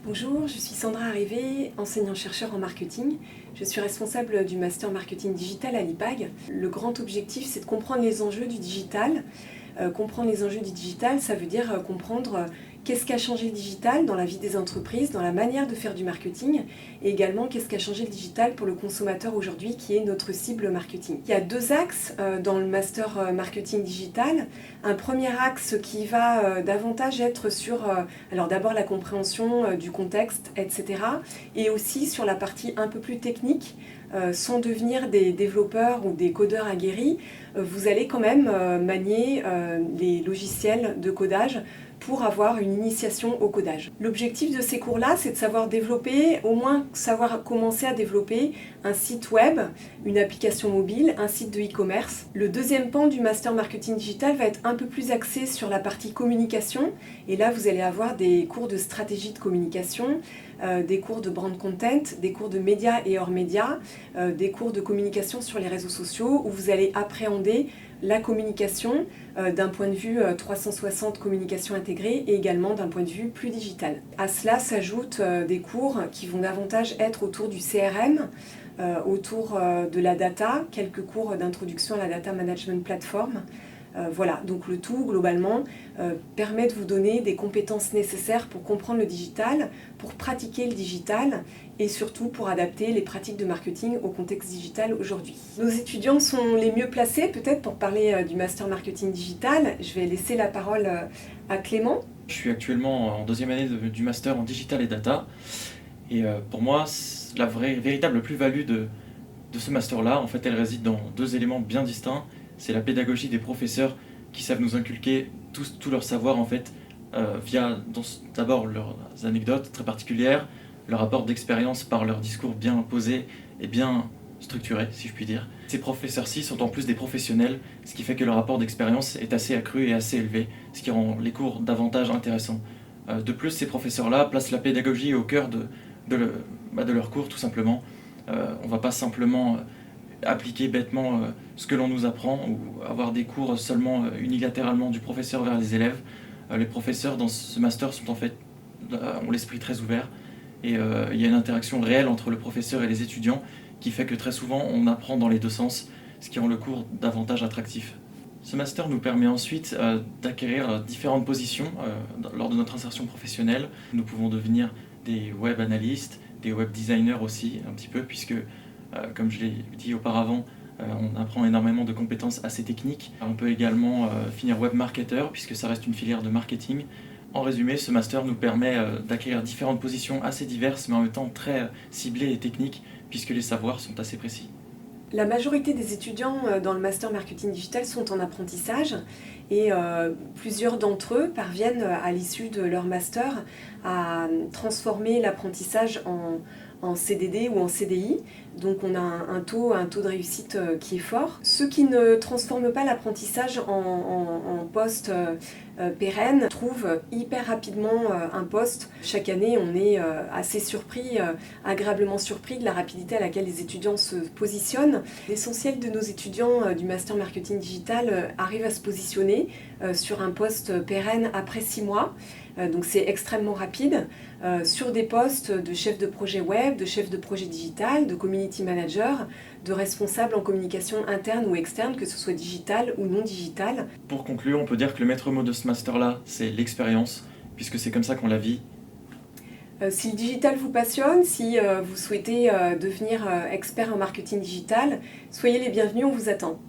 Bonjour, je suis Sandra Arrivé, enseignant-chercheur en marketing. Je suis responsable du master marketing digital à l'IPAG. Le grand objectif, c'est de comprendre les enjeux du digital. Comprendre les enjeux du digital, ça veut dire comprendre qu'est-ce qu'a changé le digital dans la vie des entreprises, dans la manière de faire du marketing, et également qu'est-ce qu'a changé le digital pour le consommateur aujourd'hui, qui est notre cible marketing. Il y a deux axes dans le master marketing digital. Un premier axe qui va davantage être sur, alors d'abord la compréhension du contexte, etc. et aussi sur la partie un peu plus technique, sans devenir des développeurs ou des codeurs aguerris, vous allez quand même manier les logiciels de codage pour avoir une initiation au codage. L'objectif de ces cours-là, c'est de savoir développer, au moins savoir commencer à développer un site web, une application mobile, un site de e-commerce. Le deuxième pan du master marketing digital va être un peu plus axé sur la partie communication, et là vous allez avoir des cours de stratégie de communication, des cours de brand content, des cours de médias et hors médias, des cours de communication sur les réseaux sociaux, où vous allez appréhender la communication d'un point de vue 360 communication intégrée et également d'un point de vue plus digital. À cela s'ajoutent des cours qui vont davantage être autour du CRM, autour de la data, quelques cours d'introduction à la data management platform. Voilà, donc le tout globalement permet de vous donner des compétences nécessaires pour comprendre le digital, pour pratiquer le digital et surtout pour adapter les pratiques de marketing au contexte digital aujourd'hui. Nos étudiants sont les mieux placés peut-être pour parler du master marketing digital. Je vais laisser la parole à Clément. Je suis actuellement en deuxième année du master en digital et data et pour moi la véritable plus-value de ce master-là, en fait, elle réside dans deux éléments bien distincts. C'est la pédagogie des professeurs qui savent nous inculquer tout leur savoir en fait via d'abord leurs anecdotes très particulières, leur apport d'expérience par leur discours bien posé et bien structuré, si je puis dire. Ces professeurs-ci sont en plus des professionnels, ce qui fait que leur apport d'expérience est assez accru et assez élevé, ce qui rend les cours davantage intéressants. De plus, ces professeurs-là placent la pédagogie au cœur de leurs cours tout simplement. On ne va pas simplement appliquer bêtement ce que l'on nous apprend ou avoir des cours seulement unilatéralement du professeur vers les élèves. Les professeurs dans ce master sont en fait, ont l'esprit très ouvert et il y a une interaction réelle entre le professeur et les étudiants qui fait que très souvent on apprend dans les deux sens, ce qui rend le cours davantage attractif. Ce master nous permet ensuite d'acquérir différentes positions lors de notre insertion professionnelle. Nous pouvons devenir des web analystes, des web designers aussi un petit peu, puisque comme je l'ai dit auparavant, on apprend énormément de compétences assez techniques. On peut également finir web marketer, puisque ça reste une filière de marketing. En résumé, ce master nous permet d'acquérir différentes positions assez diverses, mais en même temps très ciblées et techniques, puisque les savoirs sont assez précis. La majorité des étudiants dans le master marketing digital sont en apprentissage et plusieurs d'entre eux parviennent à l'issue de leur master à transformer l'apprentissage en CDD ou en CDI. Donc on a un taux de réussite qui est fort. Ceux qui ne transforment pas l'apprentissage en poste pérenne trouvent hyper rapidement un poste. Chaque année, on est assez surpris, agréablement surpris de la rapidité à laquelle les étudiants se positionnent. L'essentiel de nos étudiants du master marketing digital arrivent à se positionner sur un poste pérenne après 6 mois. Donc c'est extrêmement rapide, sur des postes de chef de projet web, de chef de projet digital, de community manager, de responsable en communication interne ou externe, que ce soit digital ou non digital. Pour conclure, on peut dire que le maître mot de ce master-là, c'est l'expérience, puisque c'est comme ça qu'on la vit. Si le digital vous passionne, si vous souhaitez devenir expert en marketing digital, soyez les bienvenus, on vous attend.